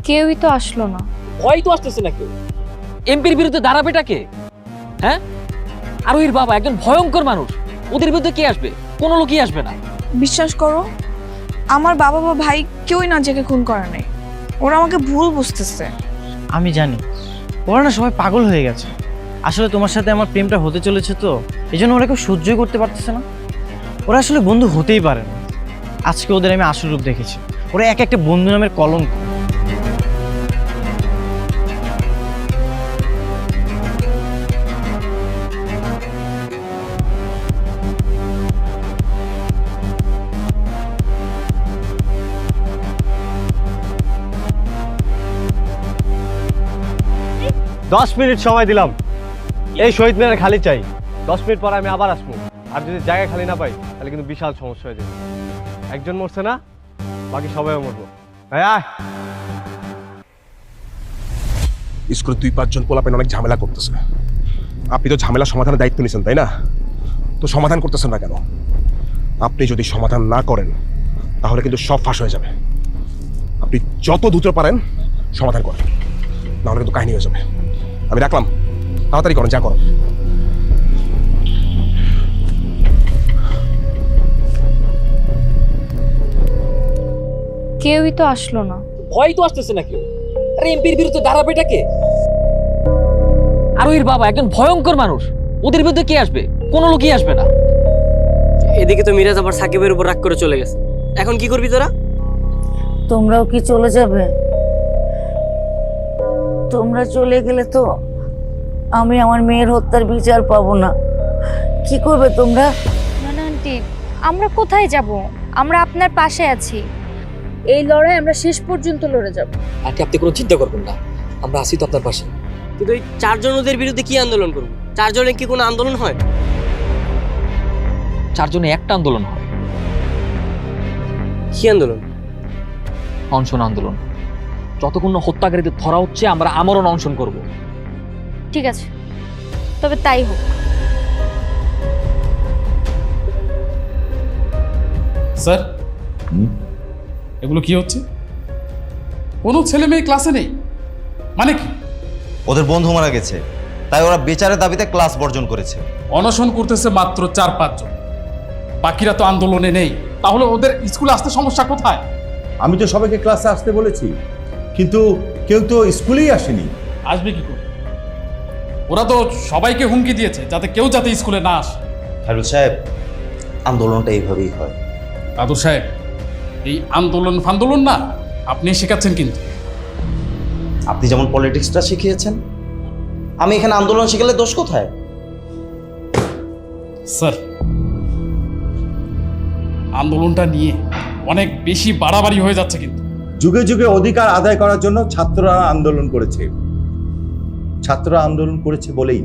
কেউই তো আসলো না। ভয় তো আসতেছে না কেউ। এমপির বিরুদ্ধে দাঁড়াবেটা কে? হ্যাঁ, আরোহীর বাবা একজন ভয়ঙ্কর মানুষ, ওদের বিরুদ্ধে কে আসবে? কোনো লোকই আসবে না। বিশ্বাস করো, আমার বাবা বা ভাই কেউই নাজিয়াকে খুন করে নাই। ওরা আমাকে ভুল বুঝতেছে। আমি জানি ওরা না সবাই পাগল হয়ে গেছে। আসলে তোমার সাথে আমার প্রেমটা হতে চলেছে, তো এই জন্য ওরা কেউ সহ্যই করতে পারতেছে না। ওরা আসলে বন্ধু হতেই পারে না। আজকে ওদের আমি আসল রূপ দেখেছি। ওরা এক একটা বন্ধু নামের কলঙ্ক। দশ মিনিট সময় দিলাম, এই শহীদ মিনার খালি চাই। 10 মিনিট পরে আমি আবার আসবো। আর যদি জায়গা খালি না পাই তাহলে কিন্তু বিশাল সমস্যা হয়ে যাবে। একজন মরছে না, বাকি সবাইও মরবো। স্কুলে 2-5 জন পোলাপেন অনেক ঝামেলা করতেছে। আপনি তো ঝামেলা সমাধানের দায়িত্ব নিয়েছেন, তাই না? তো সমাধান করতেছেন না কেন? আপনি যদি সমাধান না করেন তাহলে কিন্তু সব ফাঁস হয়ে যাবে। আপনি যত দ্রুত পারেন সমাধান করেন, নাহলে কিন্তু কাহিনী হয়ে যাবে। আমি রাখলাম, তাড়াতাড়ি করেন, যা করেন। কেউই তো আসলো না। ভয় তো আসতেছে না কেউ। আরে এমপির বিরুদ্ধে দাঁড়াবেটা কে? আরোহীর বাবা একজন ভয়ঙ্কর মানুষ, ওদের বিরুদ্ধে কে আসবে? কোনো লোকই আসবে না। এদিকে তো মিরাজ আবার সাকিবের উপর রাগ করে চলে গেছে। এখন কি করবি তোরা? তোমরাও কি চলে যাবে? তোমরা চলে গেলে তো আমি আমার মেয়ের হত্যার বিচার পাবো না। কি করবে তোমরা? না না আন্টি, আমরা কোথায় যাব? আমরা আপনার পাশে আছি। এই লড়াই আমরা শেষ পর্যন্ত লড়ে যাব। আন্টি, আপনি কোনো চিন্তা করবেন না, আমরা আছি তো আপনার পাশে। কিন্তু ওই 4 জন ওদের বিরুদ্ধে কি আন্দোলন করবো? 4 জনে কি কোনো আন্দোলন হয়? 4 জনে একটা আন্দোলন হয়। কি আন্দোলন? অনশন আন্দোলন। যতক্ষণ না হত্যাকারীদের ধরা হচ্ছে আমরা আমরণ অনশন করব। ঠিক আছে, তবে তাই হোক। স্যার, এগুলো কি হচ্ছে? কোনো ছেলে মেয়ে ক্লাসে নেই মানে কি? ওদের বন্ধু মারা গেছে, তাই ওরা বিচারের দাবিতে ক্লাস বর্জন করেছে। অনশন করতেছে মাত্র 4-5 জন, বাকিরা তো আন্দোলনে নেই। তাহলে ওদের স্কুলে আসতে সমস্যা কোথায়? আমি তো সবাইকে ক্লাসে আসতে বলেছি, কিন্তু কেউ তো স্কুলেই আসেনি। আসবে কি করে? ওরা তো সবাইকে হুমকি দিয়েছে যাতে কেউ স্কুলে না আসে। হ্যালো সাহেব, আন্দোলনটা এইভাবেই হয়। দাদু সাহেব, এই আন্দোলন ফান্দোলন না আপনি শেখাচ্ছেন কিন্তু। আপনি যেমন পলিটিক্সটা শিখিয়েছেন, আমি এখানে আন্দোলন শিখালে দোষ কোথায়? স্যার, আন্দোলনটা নিয়ে অনেক বেশি বাড়াবাড়ি হয়ে যাচ্ছে কিন্তু। যুগে যুগে অধিকার আদায় করার জন্য ছাত্ররা আন্দোলন করেছে। ছাত্ররা আন্দোলন করেছে বলেই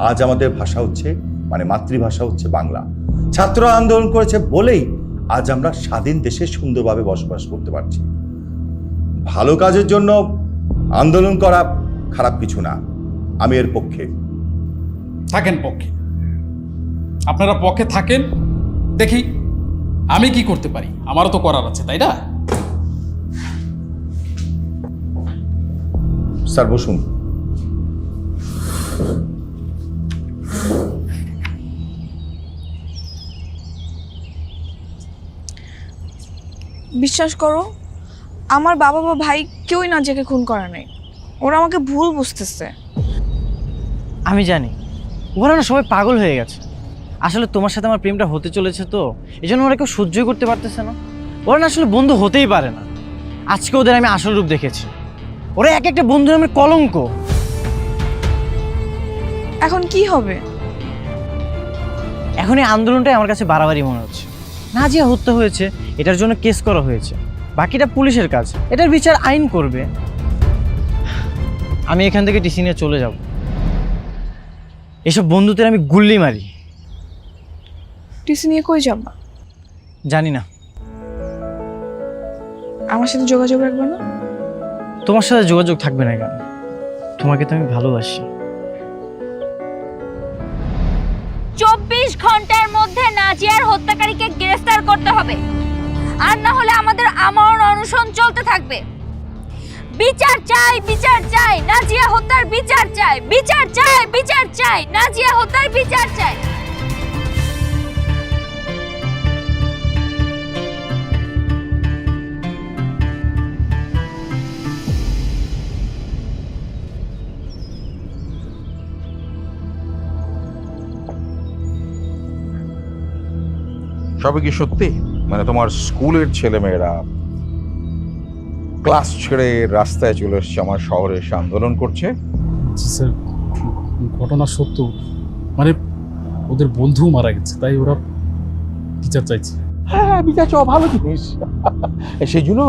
আজ আমাদের ভাষা হচ্ছে, মানে মাতৃভাষা হচ্ছে বাংলা। ছাত্ররা আন্দোলন করেছে বলেই আজ আমরা স্বাধীন দেশে সুন্দরভাবে বসবাস করতে পারছি। ভালো কাজের জন্য আন্দোলন করা খারাপ কিছু না, আমি এর পক্ষে। থাকেন পক্ষে, আপনারা পক্ষে থাকেন, দেখি আমি কি করতে পারি। আমারও তো করার আছে, তাই না? স্যার বসুন। বিশ্বাস করো, আমার বাবা বা ভাই কেউই নাজিয়াকে খুন করে নাই। ওরা আমাকে ভুল বুঝতেছে। আমি জানি ওরা না সবাই পাগল হয়ে গেছে। আসলে তোমার সাথে আমার প্রেমটা হতে চলেছে, তো এই জন্য ওরা কেউ সহ্যই করতে পারতেছে না। ওরা না আসলে বন্ধু হতেই পারে না। আজকে ওদের আমি আসল রূপ দেখেছি। ওরা এক একটা বন্ধু নামের কলঙ্ক। এখন কি হবে? এখন এই আন্দোলনটাই আমার কাছে বাড়াবাড়ি মনে হচ্ছে। নাজিয়া হত্যা হয়েছে, এটার জন্য কেস করা হয়েছে, বাকিটা পুলিশের কাজ, এটার বিচার আইন করবে। আমি এখান থেকে টিসি নিয়ে চলে যাব। এসব বন্ধুদের আমি গুল্লি মারি। টিসি নিয়ে কই যাবা? জানি না। আমার সাথে যোগাযোগ রাখবে না? তোমার সাথে যোগাযোগ থাকবে না কেন? তোমাকে তো আমি ভালোবাসি। 24 ঘন্টার মধ্যে নাজিয়ার হত্যাকারীকে গ্রেফতার করতে হবে, আর না হলে আমাদের আমরণ অনশন চলতে থাকবে। বিচার চাই, বিচার চাই, নাজিয়া হত্যার বিচার চাই, বিচার চাই, বিচার চাই, নাজিয়া হত্যার বিচার চাই। সবই কি সত্যি? মানে তোমার স্কুলের ছেলেমেয়েরা ক্লাস ছেড়ে রাস্তায় চলে এসছে, আমার শহরে এসে আন্দোলন করছে? জি স্যার, ঘটনা সত্য। মানে ওদের বন্ধু মারা গেছে, তাই ওরা বিচার চাইছে। হ্যাঁ, বিচার চাওয়া ভালো জিনিস। সেই জন্য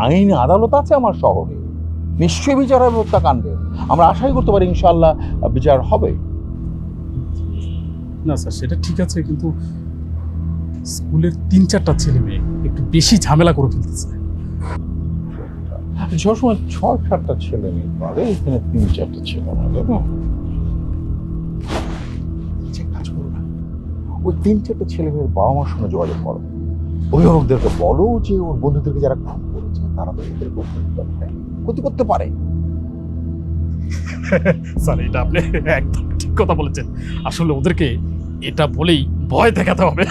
আইন আদালত আছে আমার শহরে, নিশ্চয়ই বিচার হবে হত্যাকাণ্ডে। আমরা আশাই করতে পারি ইনশাআল্লাহ বিচার হবে। না স্যার, সেটা ঠিক আছে, কিন্তু স্কুলের 3-4টা ছেলে মেয়ে একটু বেশি ঝামেলা করে ফেলতেছে। সবসময় 6-7টা ছেলে মেয়ে পারে, এখানে 3-4টা ছেলে মেয়ে না। কাজ করো না, ওই 3-4টা ছেলে মেয়ের বাবা মার সঙ্গে যোগাযোগ করো, অভিভাবকদেরকে বলো যে ওর বন্ধুদেরকে যারা খুন করেছে তারা তো এদের ক্ষতি করতে পারে। স্যার, এটা আপনি একদম ঠিক কথা বলেছেন। আসলে ওদেরকে এটা বলেই ভয় দেখাতে হবে।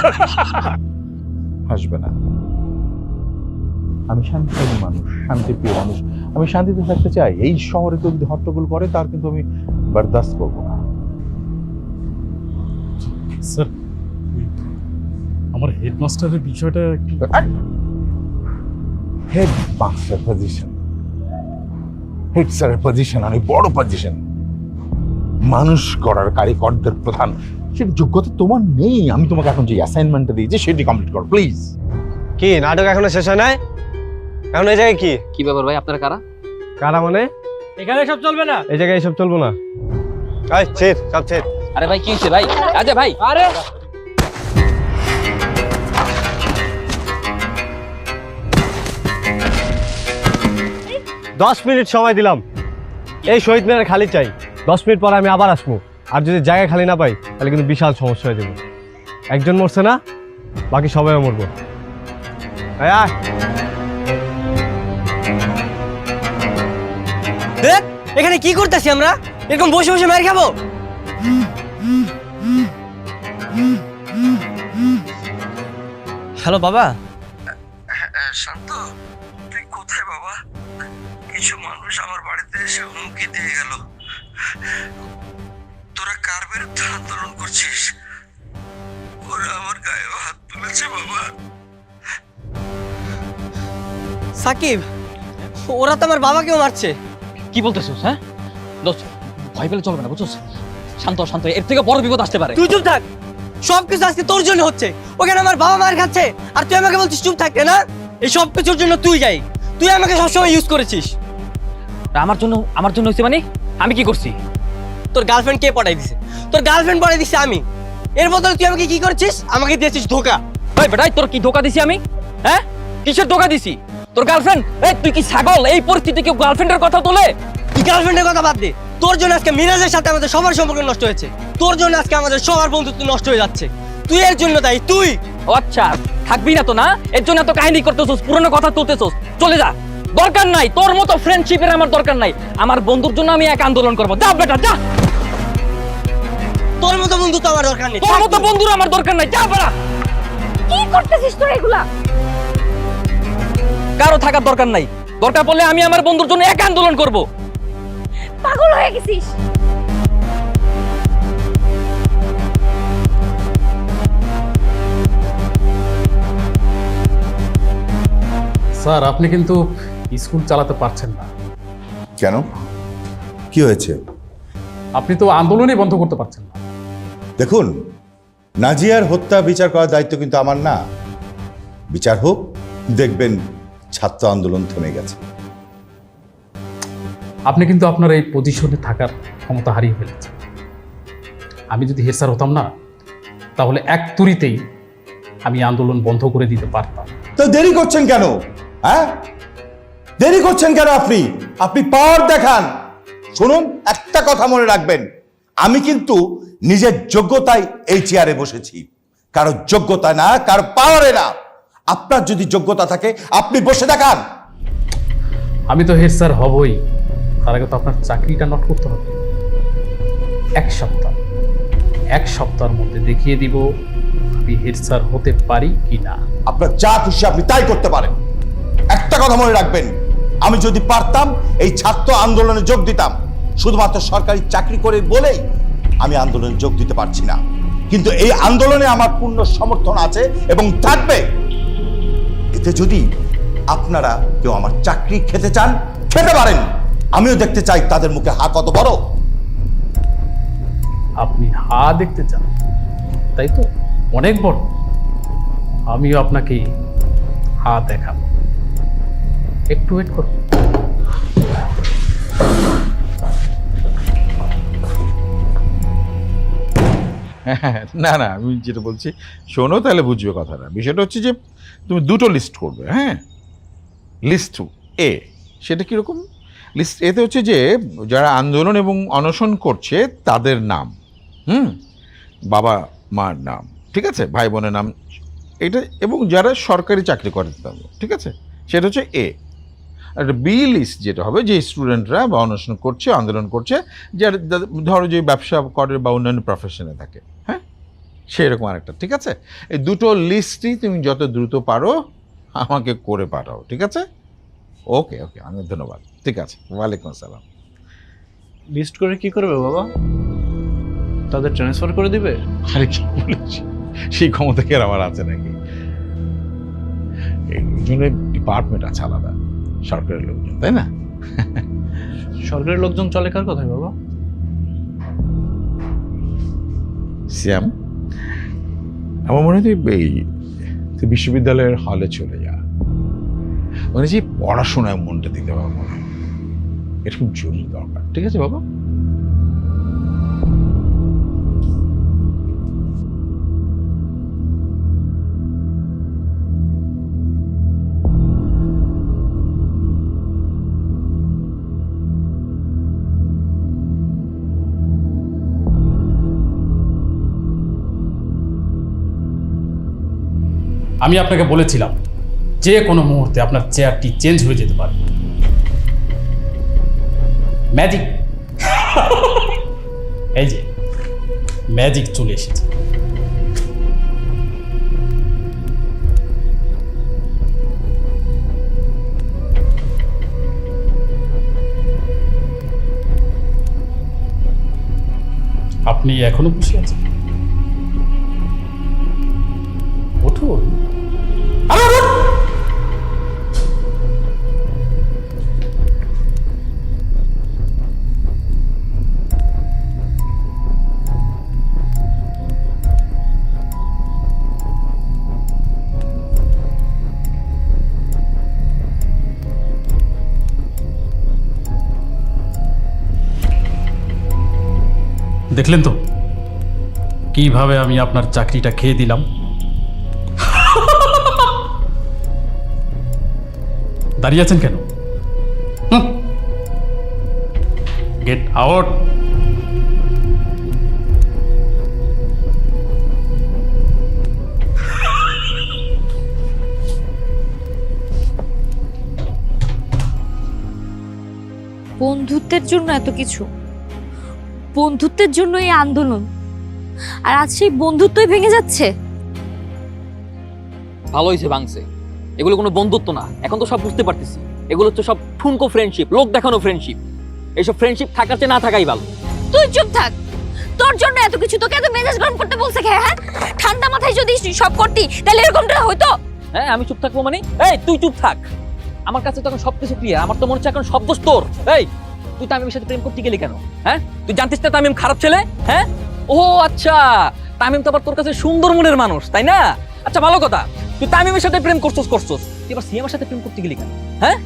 হাসবে না, আমি শান্তিপ্রিয় মানুষ, শান্তিপ্রিয় মানুষ, আমি শান্তিতে থাকতে চাই। এই শহরে কেউ যদি হট্টগোল করে তার কিন্তু আমি বরদাস্ত করবো না। স্যার, আমার হেডমাস্টারের বিষয়টা একটু। হেড মাস্টার পজিশন, হেড স্যারের পজিশন অনেক বড় পজিশন, মানুষ গড়ার কারিগরদের প্রধান, সেটা যোগ্যতা তোমার নেই। আমি তোমাকে এখন যে অ্যাসাইনমেন্টটা দিয়েছি সেটি কমপ্লিট করো প্লিজ। কি নাটক এখনো শেষ হয় নাই? এখন এই জায়গায় কি কি ব্যাপার ভাই, আপনারা কারা? কারা মানে? এখানে সব চলবে না। এই জায়গায় সব চলবো না। এই ছেড়, সব ছেড়। আরে ভাই কি হয়েছে ভাই? আচ্ছা ভাই, আরে 10 মিনিট সময় দিলাম, এই শহীদ মিনার খালি চাই। 10 মিনিট পরে আমি আবার আসবো, আর যদি জায়গা খালি না পাই তাহলে কিন্তু বিশাল সমস্যা হয়ে যাবে। একজন মরছে না, বাকি সবাইও মরবো। আয় আয়। এখানে কি করতেছি আমরা? এরকম বসে বসে মার খাবো? হ্যালো বাবা। শান্ত, তুই কোথায় বাবা? কিছু মানুষ আমার বাড়িতে এসে হুমকি দিয়ে গেল। তোরা কার বিরুদ্ধে আন্দোলন করছিস? ওরা আমার গায়ে হাত তুলেছে বাবা। সাকিব, ওরা তো আমার বাবাকেও মারছে। কি বলতেছিস? হ্যাঁ দোস্ত, ভয় পেলে চলবে না, বুঝছিস? শান্ত শান্ত, এর থেকে বড় বিপদ আসতে পারে। তুই চুপ থাক, সবকিছু আজকে তোর জন্য হচ্ছে। ওখানে আমার বাবা মার খাচ্ছে আর তুই আমাকে বলছিস চুপ থাকতে না? এই সব কিছুর জন্য তুই যাই, তুই আমাকে সবসময় ইউজ করেছিস। আমার জন্য হয়েছে মানে? আমি কি করছি? তোর গার্লফ্রেন্ড কে পটাই দিছে? তোর গার্লফ্রেন্ড পটাই দিছে আমি। এর বদলে তুই আমাকে কি করেছিস? আমাকে দিয়েছিস ধোকা। ভাই বেটাই, তোর কি ধোকা দিছি আমি? হ্যাঁ, কিসের ধোকা দিছি? তোর গার্লফ্রেন্ড? এই তুই কি ছাগল? এই পরিস্থিতিতে কেউ গার্লফ্রেন্ডের কথা তোলে? তুই গার্লফ্রেন্ডের কথা বাদ দে। তোর জন্য আজকে মিরাজের সাথে আমাদের সবার সম্পর্ক নষ্ট হয়েছে। তোর জন্য আজকে আমাদের সবার বন্ধুত্ব নষ্ট হয়ে যাচ্ছে। তুই এর জন্য দায়ী, তুই। ও আচ্ছা, থাকবি না তো না? এর জন্য এত কাহিনী করতেছস, পুরনো কথা তুলতেছস। চলে যা, দরকার নাই তোর মতো ফ্রেন্ডশিপের, আমার দরকার নাই। আমার বন্ধুর জন্য আমি এক আন্দোলন করবো। যা বেটা যা। তোর মতো বন্ধু তো আমার দরকার নেই। তোর মতো বন্ধুর আমার দরকার নাই। যা বেটা। কি করতেছিস তোরা এগুলা? কারো থাকার দরকার নাই। দরকার পড়লে আমি আমার বন্ধুর জন্য এক আন্দোলন করব। পাগল হয়ে গেছিস? স্যার, আপনি কিন্তু স্কুল চালাতে পারছেন না। কেন, কি হয়েছে? আপনি তো আন্দোলনই বন্ধ করতে পারছেন না। দেখুন, নাজিয়ার হত্যা বিচার করার দায়িত্ব কিন্তু আমার না। বিচার হোক, দেখবেন ছাত্র আন্দোলন থেমে গেছে। আপনি কিন্তু আপনার এই পজিশনে থাকার ক্ষমতা হারিয়ে ফেলেছেন। আমি যদি হেড স্যার হতাম না, তাহলে এক তুরিতেই আমি আন্দোলন বন্ধ করে দিতে পারতাম। তো দেরি করছেন কেন? হ্যাঁ, দেরি করছেন কেন? আপনি পাওয়ার দেখান। শুনুন, একটা কথা মনে রাখবেন, আমি কিন্তু নিজের যোগ্যতায় এই চেয়ারে বসেছি, কারো যোগ্যতা না, কারো পাওয়ারে না। আপনার যদি যোগ্যতা থাকে আপনি বসে দেখান। আমি তো হেড স্যার হবই, তার আগে তো আপনার চাকরিটা নট করতে হবে। এক সপ্তাহের মধ্যে দেখিয়ে দিব আমি হেড স্যার হতে পারি কি না। আপনার যা খুশি আপনি তাই করতে পারেন। একটা কথা মনে রাখবেন, আমি যদি পারতাম এই ছাত্র আন্দোলনে যোগ দিতাম। শুধুমাত্র সরকারি চাকরি করে বলেই আমি আন্দোলনে যোগ দিতে পারছি না, কিন্তু এই আন্দোলনে আমার পূর্ণ সমর্থন আছে এবং থাকবে। এতে যদি আপনারা কেউ আমার চাকরি খেতে চান, খেতে পারেন। আমিও দেখতে চাই তাদের মুখে হা কত বড়। আপনি হা দেখতে চান, তাই তো? অনেক বড়। আমিও আপনাকে হা দেখাবো, একটু ওয়েট করুন। না না, আমি যেটা বলছি শোনো, তাহলে বুঝবে কথাটা। বিষয়টা হচ্ছে যে তুমি দুটো লিস্ট করবে। হ্যাঁ, লিস্ট এ, সেটা কীরকম? লিস্ট এতে হচ্ছে যে যারা আন্দোলন এবং অনশন করছে তাদের নাম, বাবা মার নাম, ঠিক আছে, ভাই বোনের নাম, এটা, এবং যারা সরকারি চাকরি করে তাদের, ঠিক আছে, সেটা হচ্ছে এ। আর বি লিস্ট যেটা হবে, যে স্টুডেন্টরা বা অনশন করছে, আন্দোলন করছে, যারা ধরো যে ব্যবসা করে বা অন্যান্য প্রফেশনে থাকে, হ্যাঁ, সেরকম আরেকটা, ঠিক আছে। এই দুটো লিস্টই তুমি যত দ্রুত পারো আমাকে করে পাঠাও, ঠিক আছে? ওকে ওকে, অনেক ধন্যবাদ। ঠিক আছে, ওয়ালাইকুম আসসালাম। লিস্ট করে কি করবে বাবা? তাদের ট্রান্সফার করে দিবে? আরে কি বলেছি, সেই ক্ষমতা কি আর আমার আছে নাকি? এই জন্য ডিপার্টমেন্ট আছে আলাদা, সরকারের লোকজন, তাই না? সরকারের লোকজন চলে কার কথায় বাবা? শ্যাম, আমার মনে হয় তুই বিশ্ববিদ্যালয়ের হলে চলে যা। মানে যে পড়াশোনায় মনটা দিতে হবে, মনে হয় এটা খুব জরুরি দরকার। ঠিক আছে বাবা? আমি আপনাকে বলেছিলাম যে কোনো মুহূর্তে আপনার চেয়ারটি চেঞ্জ হয়ে যেতে পারে। ম্যাজিক, এই যে ম্যাজিক চলে এসেছে। আপনি এখনো বসে আছেন? উঠুন। দেখলেন তো কিভাবে আমি আপনার চাকরিটা খেয়ে দিলাম? দাঁড়িয়ে আছেন কেন? Get out. বন্ধুত্বের জন্য এত কিছু, বন্ধুত্বের জন্য এই আন্দোলন, আর আজ সেই বন্ধুত্বই ভেঙে যাচ্ছে। ভালো হয়েছে ভাঙছে, এগুলো কোনো বন্ধুত্ব না। এখন তো সব বুঝতে পারতেছি, এগুলো তো সব ঠুনকো ফ্রেন্ডশিপ, লোক দেখানো ফ্রেন্ডশিপ। এইসব ফ্রেন্ডশিপ থাকার চেয়ে না থাকাই ভালো। তুই চুপ থাক, তোর জন্য এত কিছু, তোকে এত মেজাজ গরম করতে বলছে কে? হ্যাঁ, ঠান্ডা মাথায় যদি সব করতি তাহলে এরকমটা হইতো? হ্যাঁ, আমি চুপ থাকবো মানে? এই তুই চুপ থাক, আমার কাছে তো এখন সবকিছু ক্লিয়ার। আমার তো মনে হচ্ছে এখন সব দোষ তোর। এই তুই তামিমের সাথে প্রেম করতে গেলি কেন? হ্যাঁ, তুই জানতিস না তামিম খারাপ ছেলে? হ্যাঁ, ও আচ্ছা, তামিম তো আবার তোর কাছে সুন্দর মনের মানুষ, তাই না? আচ্ছা ভালো কথা, তুই তামিমের সাথে প্রেম করছস, তুই এবার সিএমের সাথে প্রেম করতে গেলি কেন? হ্যাঁ,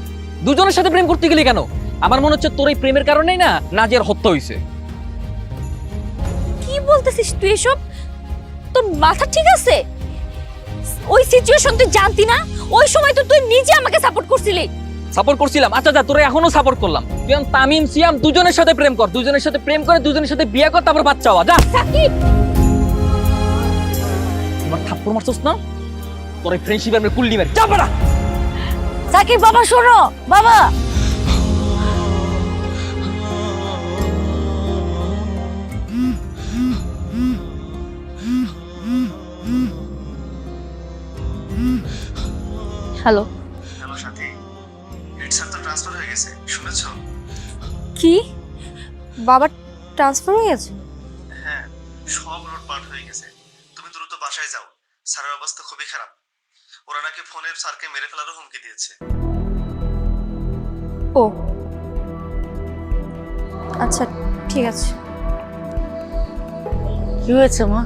দুজনের সাথে প্রেম করতে গেলি কেন? আমার মনে হচ্ছে তোর এই প্রেমের কারণেই না নাজিয়ার হত্যা হয়েছে। কি বলতেছিস তুই এসব? তোর মাথা ঠিক আছে? ওই সিচুয়েশন তুই জানতি না? ওই সময় তো তুই নিজে আমাকে সাপোর্ট করছিলি। সাপোর্ট করছিলাম? আচ্ছা যা, তোরা এখনো সাপোর্ট করলাম। তুই এখন তামিম সিয়াম দুজনের সাথে প্রেম কর, দুজনের সাথে প্রেম করে দুজনের সাথে বিয়ে কর, তারপর বাচ্চা হওয়া। যা। সাকিব, তোমার থাপ্পড় মারছস না? তোর এই ফ্রেন্ডশিপ আমরা কুল্লি মারি। যা পাড়া। সাকিব বাবা শোনো, বাবা হ্যালো হ্যালো সাথী, হেড স্যার তো ট্রান্সফার হয়ে গেছে, শুনেছো? কি বাবার ট্রান্সফার হয়ে গেছে? হ্যাঁ, সব রোড পার হয়ে গেছে। তুমি দ্রুত বাসায় যাও, স্যারের অবস্থা খুবই খারাপ। ওরা নাকি ফোনে স্যারকে মেরে ফেলারও হুমকি দিয়েছে। ও আচ্ছা ঠিক আছে। কি হয়েছে মা?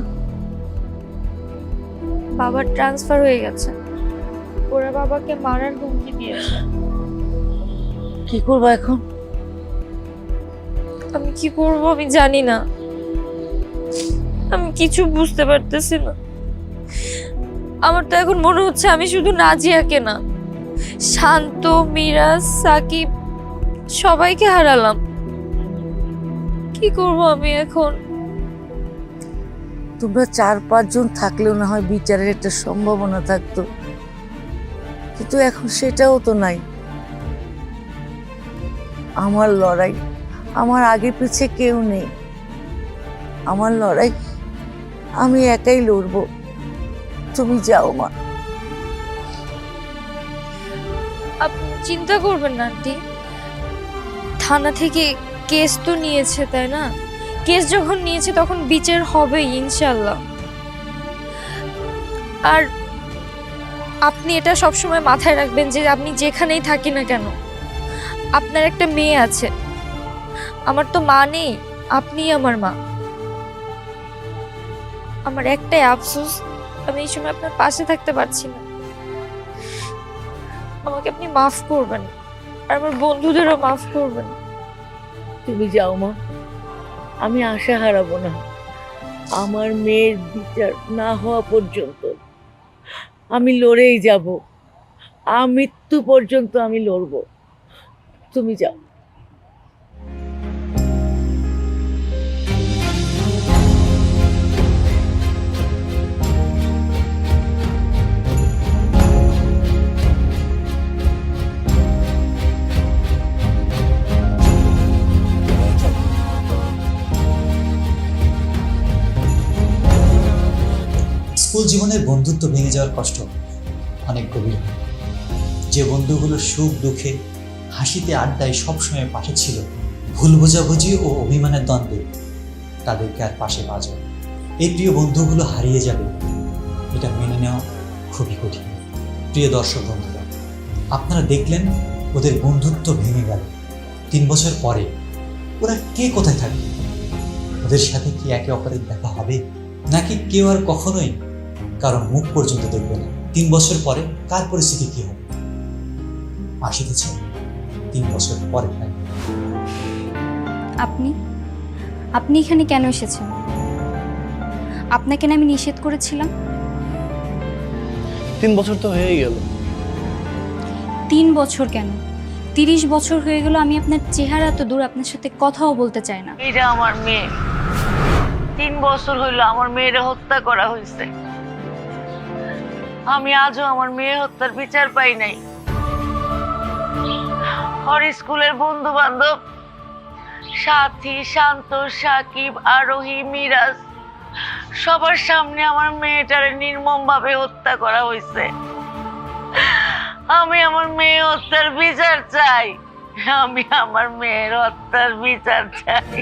বাবার ট্রান্সফার হয়ে গেছে, ওরা বাবাকে মারার হুমকি দিয়েছে। কি করবো এখন? আমি কি করব আমি জানি না, আমি কিছু বুঝতে পারতেছি না। আমার তো এখন মনে হচ্ছে আমি শুধু নাজিয়াকে না, শান্ত, মিরাজ, সাকিব সবাইকে হারালাম। কি করব আমি এখন? তোমরা 4-5 জন থাকলেও না হয় বিচারের একটা সম্ভাবনা থাকতো, কিন্তু এখন সেটাও তো নাই। আমার লড়াই, আমার আগে পিছে কেউ নেই। আমার লড়াই আমি একাই লড়বো। তুমি যাও মা। আপনি চিন্তা করবেন না আন্টি, থানা থেকে কেস তো নিয়েছে তাই না? কেস যখন নিয়েছে তখন বিচার হবে ইনশাল্লাহ। আর আপনি এটা সবসময় মাথায় রাখবেন যে আপনি যেখানেই থাকি না কেন আপনার একটা মেয়ে আছে। আমার তো মা নেই, আপনিই আমার মা। আমার একটাই আফসোস, আমি এই সময় আপনার পাশে থাকতে পারছি না। আমাকে আপনি মাফ করবেন, আর আমার বন্ধুদেরও মাফ করবেন। তুমি যাও মা, আমি আশা হারাবো না। আমার মেয়ের বিচার না হওয়া পর্যন্ত আমি লড়েই যাব, মৃত্যু পর্যন্ত আমি লড়বো। তুমি যাও। স্কুল জীবনের বন্ধুত্ব ভেঙে যাওয়ার কষ্ট অনেক গভীর। যে বন্ধুগুলো সুখ দুঃখে হাসিতে আড্ডায় সবসময় পাশে ছিল, ভুল বোঝাবুঝি ও অভিমানের দ্বন্দ্বে তাদেরকে আর পাশে পাওয়া যায়। এই প্রিয় বন্ধুগুলো হারিয়ে যাবে, এটা মেনে নেওয়া খুবই কঠিন। প্রিয় দর্শক বন্ধুরা, আপনারা দেখলেন ওদের বন্ধুত্ব ভেঙে গেল। 3 বছর পরে ওরা কে কোথায় থাকবে? ওদের সাথে কি একে অপরের দেখা হবে, নাকি কেউ আর কখনোই কারণ মুখ পর্যন্ত দেখবে না? 3 বছর পরে কার পরিস্থিতি কি হবে? আসিতেছে 3 বছর পরে। আপনি এখানে কেন এসেছেন? আপনাকে না আমি নিষেধ করেছিলাম? 3 বছর তো হয়েই গেল। 3 বছর কেন, 30 বছর হয়ে গেল আমি আপনার চেহারা তো দূর, আপনার সাথে কথাও বলতে চাই না। এটা আমার মেয়ে। 3 বছর হইল আমার মেয়েরে হত্যা করা হয়েছে। আমি আজও আমার মেয়ে হত্যার বিচার পাই নাই। ওর স্কুলের বন্ধু বান্ধব সাথী, শান্ত, সাকিব, আরোহী, মিরাজ সবার সামনে আমার মেয়েটারে নির্মম ভাবে হত্যা করা হয়েছে। আমি আমার মেয়ে হত্যার বিচার চাই। আমি আমার মেয়ের হত্যার বিচার চাই।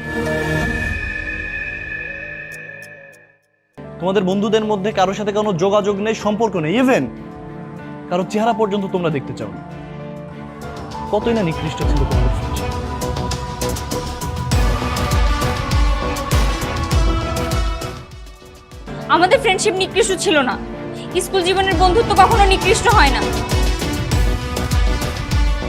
তোমাদের বন্ধুদের মধ্যে কারোর সাথে কোনো যোগাযোগ নেই, সম্পর্ক নেই, ইভেন কারো চেহারা পর্যন্ত তোমরা দেখতে চাও না। কতই না নিকৃষ্ট ছিল তোমাদের ফ্রেন্ডশিপ। আমাদের ফ্রেন্ডশিপ নিকৃষ্ট ছিল না। স্কুল জীবনের বন্ধুত্ব কখনো নিকৃষ্ট হয় না।